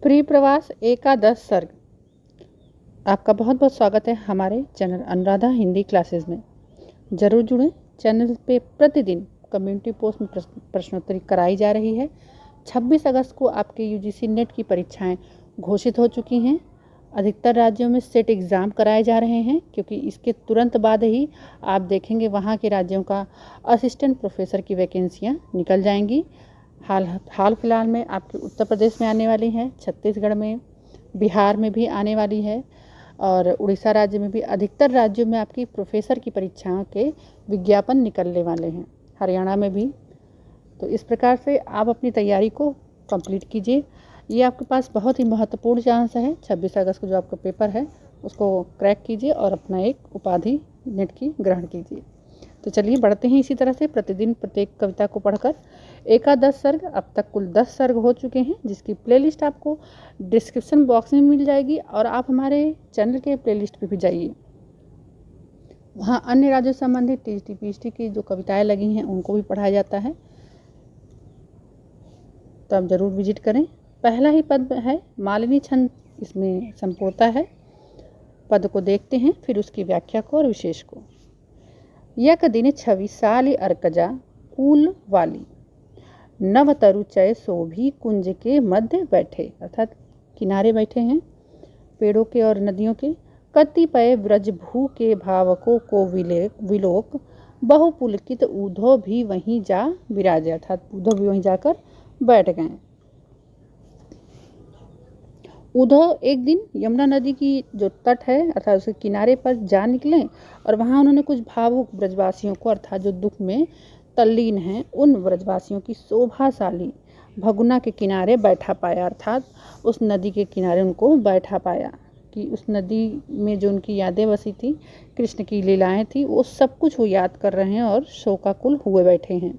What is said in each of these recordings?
Pre प्रवास एकादश सर्ग। आपका बहुत बहुत स्वागत है हमारे चैनल अनुराधा हिंदी क्लासेस में। जरूर जुड़ें। चैनल पे प्रतिदिन कम्युनिटी पोस्ट में प्रश्नोत्तरी कराई जा रही है। 26 अगस्त को आपके यूजीसी नेट की परीक्षाएं घोषित हो चुकी हैं। अधिकतर राज्यों में सेट एग्ज़ाम कराए जा रहे हैं, क्योंकि इसके तुरंत बाद ही आप देखेंगे वहाँ के राज्यों का असिस्टेंट प्रोफेसर की वैकेंसियाँ निकल जाएंगी। हाल फिलहाल में आपके उत्तर प्रदेश में आने वाली हैं, छत्तीसगढ़ में, बिहार में भी आने वाली है और उड़ीसा राज्य में भी। अधिकतर राज्यों में आपकी प्रोफेसर की परीक्षाओं के विज्ञापन निकलने वाले हैं, हरियाणा में भी। तो इस प्रकार से आप अपनी तैयारी को कंप्लीट कीजिए। ये आपके पास बहुत ही महत्वपूर्ण चांस है। 26 अगस्त को जो आपका पेपर है उसको क्रैक कीजिए और अपना एक उपाधि नेट की ग्रहण कीजिए। तो चलिए बढ़ते हैं इसी तरह से प्रतिदिन प्रत्येक कविता को पढ़कर। एकादश सर्ग, अब तक कुल 10 सर्ग हो चुके हैं, जिसकी प्लेलिस्ट आपको डिस्क्रिप्शन बॉक्स में मिल जाएगी और आप हमारे चैनल के प्लेलिस्ट पे भी जाइए। वहाँ अन्य राज्यों से संबंधित टीजीटी पीएचडी की जो कविताएं लगी हैं उनको भी पढ़ाया जाता है, तो आप ज़रूर विजिट करें। पहला ही पद है मालिनी छंद, इसमें संपूर्णता है। पद को देखते हैं, फिर उसकी व्याख्या को और विशेष को। यक दिन छवि साली अर्कजा कूल वाली, नव तरु चय शोभी कुंज के मध्य बैठे, अर्थात किनारे बैठे हैं पेड़ों के और नदियों के। कतिपय ब्रजभू के भावकों को विलोक, बहुपुलकित ऊधो भी वहीं जा विराजे, अर्थात ऊधो भी वहीं जाकर बैठ गए। उधो एक दिन यमुना नदी की जो तट है अर्थात उसके किनारे पर जा निकले और वहाँ उन्होंने कुछ भावुक ब्रजवासियों को, अर्थात जो दुख में तल्लीन हैं, उन ब्रजवासियों की शोभाशाली भगुना के किनारे बैठा पाया, अर्थात उस नदी के किनारे उनको बैठा पाया कि उस नदी में जो उनकी यादें बसी थी, कृष्ण की लीलाएं थी, वो सब कुछ वो याद कर रहे हैं और शोकाकुल हुए बैठे हैं।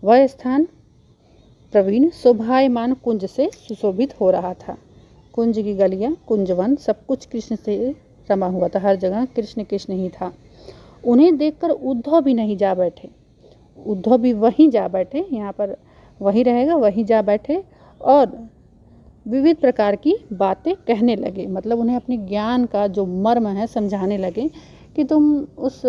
वह स्थान प्रवीण शोभायमान कुंज से सुशोभित हो रहा था। कुंज की गलियां, कुंजवन, सब कुछ कृष्ण से रमा हुआ था, हर जगह कृष्ण कृष्ण ही था। उन्हें देखकर उद्धव भी नहीं जा बैठे, उद्धव भी वहीं जा बैठे, यहाँ पर वहीं रहेगा, वहीं जा बैठे और विविध प्रकार की बातें कहने लगे। मतलब उन्हें अपने ज्ञान का जो मर्म है समझाने लगे कि तुम उस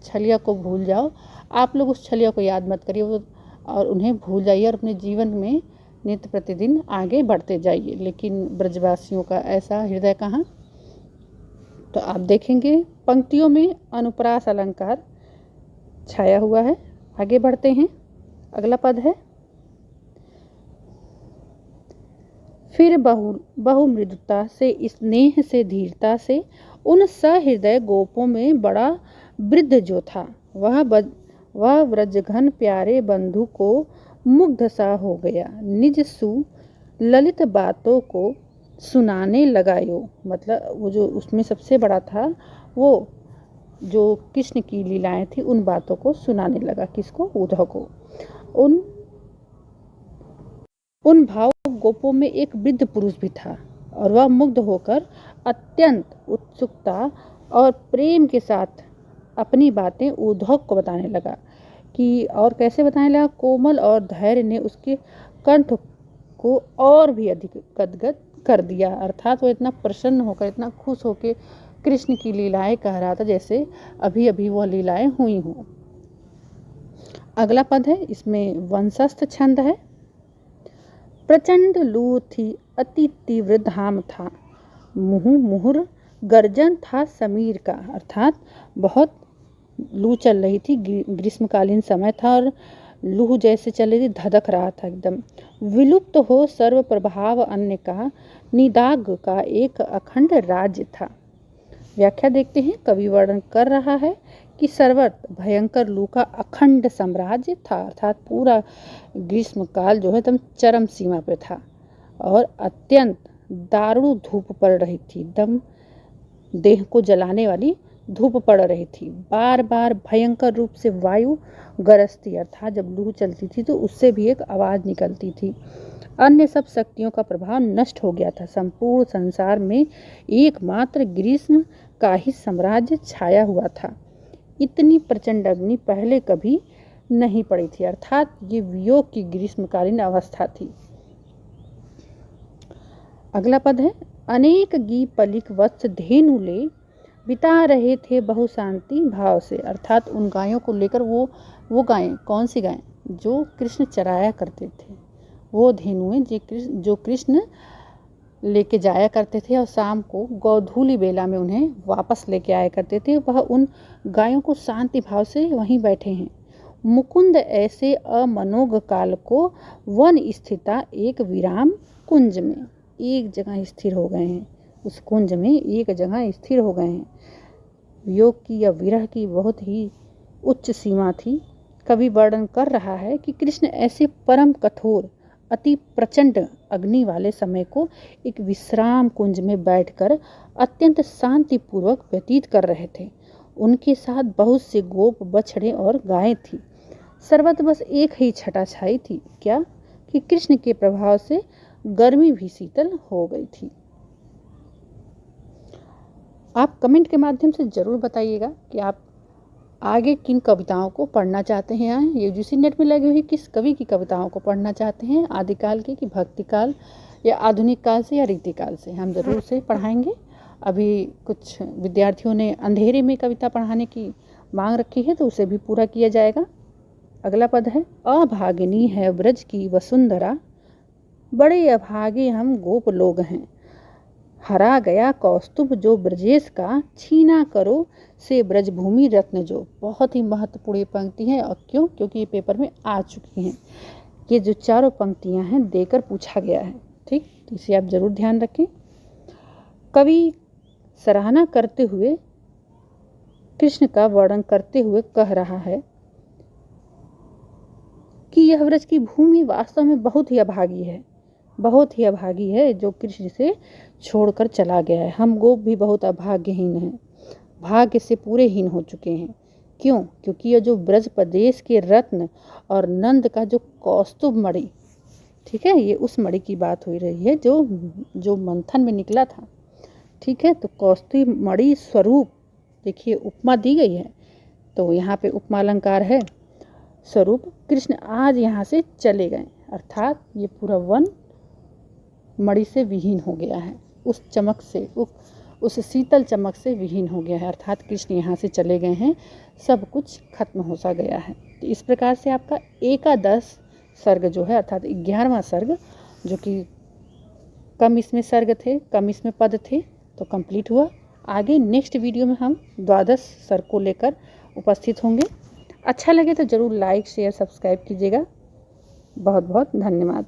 छलिया को भूल जाओ, आप लोग उस छलिया को याद मत करिए और उन्हें भूल जाइए और अपने जीवन में नित्य प्रतिदिन आगे बढ़ते जाइए। लेकिन ब्रजवासियों का ऐसा हृदय कहाँ। तो आप देखेंगे पंक्तियों में अनुप्रास अलंकार छाया हुआ है। आगे बढ़ते हैं, अगला पद है फिर बहुमृदुता से, स्नेह से, धीरता से उन सहृदय गोपों में बड़ा वृद्ध जो था, वह व्रजघन प्यारे बंधु को मुग्ध सा हो गया, निज सु ललित बातों को सुनाने लगायो। मतलब वो जो उसमें सबसे बड़ा था, वो जो कृष्ण की लीलाएं थी उन बातों को सुनाने लगा। किसको? उद्धव को। उन भाव गोपों में एक वृद्ध पुरुष भी था और वह मुग्ध होकर अत्यंत उत्सुकता और प्रेम के साथ अपनी बातें उद्धव को बताने लगा। कि और कैसे बताने लगा? कोमल और धैर्य ने उसके कंठ को और भी अधिक गदगद कर दिया, अर्थात वो इतना प्रसन्न होकर, इतना खुश होकर कृष्ण की लीलाएं कह रहा था जैसे अभी अभी वह लीलाएं हुई हों। अगला पद है, इसमें वंशस्थ छंद है। प्रचंड लू थी, अति तीव्र धाम था, मुहुर गर्जन था समीर का, अर्थात बहुत लू चल रही थी, ग्रीष्मकालीन समय था और लू जैसे चल रही थी, धधक रहा था एकदम। विलुप्त हो सर्व प्रभाव अन्य का, निदाग का एक अखंड राज्य था। व्याख्या देखते हैं। कवि वर्णन कर रहा है कि सर्वत्र भयंकर लू का अखंड साम्राज्य था, अर्थात पूरा ग्रीष्मकाल जो है एकदम चरम सीमा पे था और अत्यंत दारुण धूप पड़ रही थी, एकदम देह को जलाने वाली धूप पड़ रही थी। बार बार भयंकर रूप से वायु गरजती, अर्थात जब लू चलती थी तो उससे भी एक आवाज निकलती थी। अन्य सब शक्तियों का प्रभाव नष्ट हो गया था। संपूर्ण संसार में एकमात्र ग्रीष्म का ही साम्राज्य छाया हुआ था। इतनी प्रचंड अग्नि पहले कभी नहीं पड़ी थी, अर्थात ये वियोग की ग्रीष्मकालीन अवस्था थी। अगला पद है, अनेक गी पलिक वत्स धेनु ले बिता रहे थे बहु शांति भाव से। अर्थात उन गायों को लेकर वो गायें, कौन सी गायें, जो कृष्ण चराया करते थे, वो धेनुएं जो कृष्ण लेके जाया करते थे और शाम को गोधूली बेला में उन्हें वापस लेके आया करते थे, वह उन गायों को शांति भाव से वहीं बैठे हैं। मुकुंद ऐसे अमनोग काल को वन स्थिता एक विराम कुंज में, एक जगह स्थिर हो गए हैं, उस कुंज में एक जगह स्थिर हो गए हैं। वियोग की या विरह की बहुत ही उच्च सीमा थी। कवि वर्णन कर रहा है कि कृष्ण ऐसे परम कठोर अति प्रचंड अग्नि वाले समय को एक विश्राम कुंज में बैठकर अत्यंत शांतिपूर्वक व्यतीत कर रहे थे। उनके साथ बहुत से गोप, बछड़े और गायें थी। सर्वत्र बस एक ही छटा छाई थी, क्या कि कृष्ण के प्रभाव से गर्मी भी शीतल हो गई थी। आप कमेंट के माध्यम से ज़रूर बताइएगा कि आप आगे किन कविताओं को पढ़ना चाहते हैं। ये यूजीसी नेट में लगी हुई किस कवि की कविताओं को पढ़ना चाहते हैं, आदिकाल की कि भक्ति काल या आधुनिक काल से या रीतिकाल से, हम ज़रूर से पढ़ाएंगे। अभी कुछ विद्यार्थियों ने अंधेरे में कविता पढ़ाने की मांग रखी है, तो उसे भी पूरा किया जाएगा। अगला पद है, अभागिनी है ब्रज की वसुंधरा, बड़े अभागे हम गोप लोग हैं। हरा गया कौस्तुभ जो ब्रजेश का, छीना करो से ब्रजभूमि रत्न जो। बहुत ही महत्वपूर्ण पंक्ति है। और क्यों? क्योंकि ये पेपर में आ चुकी हैं। ये जो चारों पंक्तियां हैं देकर पूछा गया है, ठीक, तो इसे आप जरूर ध्यान रखें। कवि सराहना करते हुए, कृष्ण का वर्णन करते हुए कह रहा है कि यह ब्रज की भूमि वास्तव में बहुत ही अभागी है, बहुत ही अभागी है, जो कृष्ण से छोड़कर चला गया है। हम गोप भी बहुत अभाग्यहीन हैं, भाग्य से पूरे हीन हो चुके हैं। क्यों? क्योंकि यह जो ब्रज प्रदेश के रत्न और नंद का जो कौस्तुभ मणि, ठीक है, ये उस मणि की बात हो रही है जो मंथन में निकला था, ठीक है। तो कौस्तुभ मणि स्वरूप, देखिए उपमा दी गई है, तो यहाँ पे उपमा अलंकार है। स्वरूप कृष्ण आज यहाँ से चले गए, अर्थात ये पूरा वन मणि से विहीन हो गया है, उस चमक से, उस शीतल चमक से विहीन हो गया है, अर्थात कृष्ण यहाँ से चले गए हैं, सब कुछ खत्म हो सा गया है। तो इस प्रकार से आपका एकादश सर्ग जो है, अर्थात 11वां सर्ग, जो कि कम इसमें सर्ग थे, कम इसमें पद थे, तो कंप्लीट हुआ। आगे नेक्स्ट वीडियो में हम द्वादश सर्ग को लेकर उपस्थित होंगे। अच्छा लगे तो ज़रूर लाइक, शेयर, सब्सक्राइब कीजिएगा। बहुत बहुत धन्यवाद।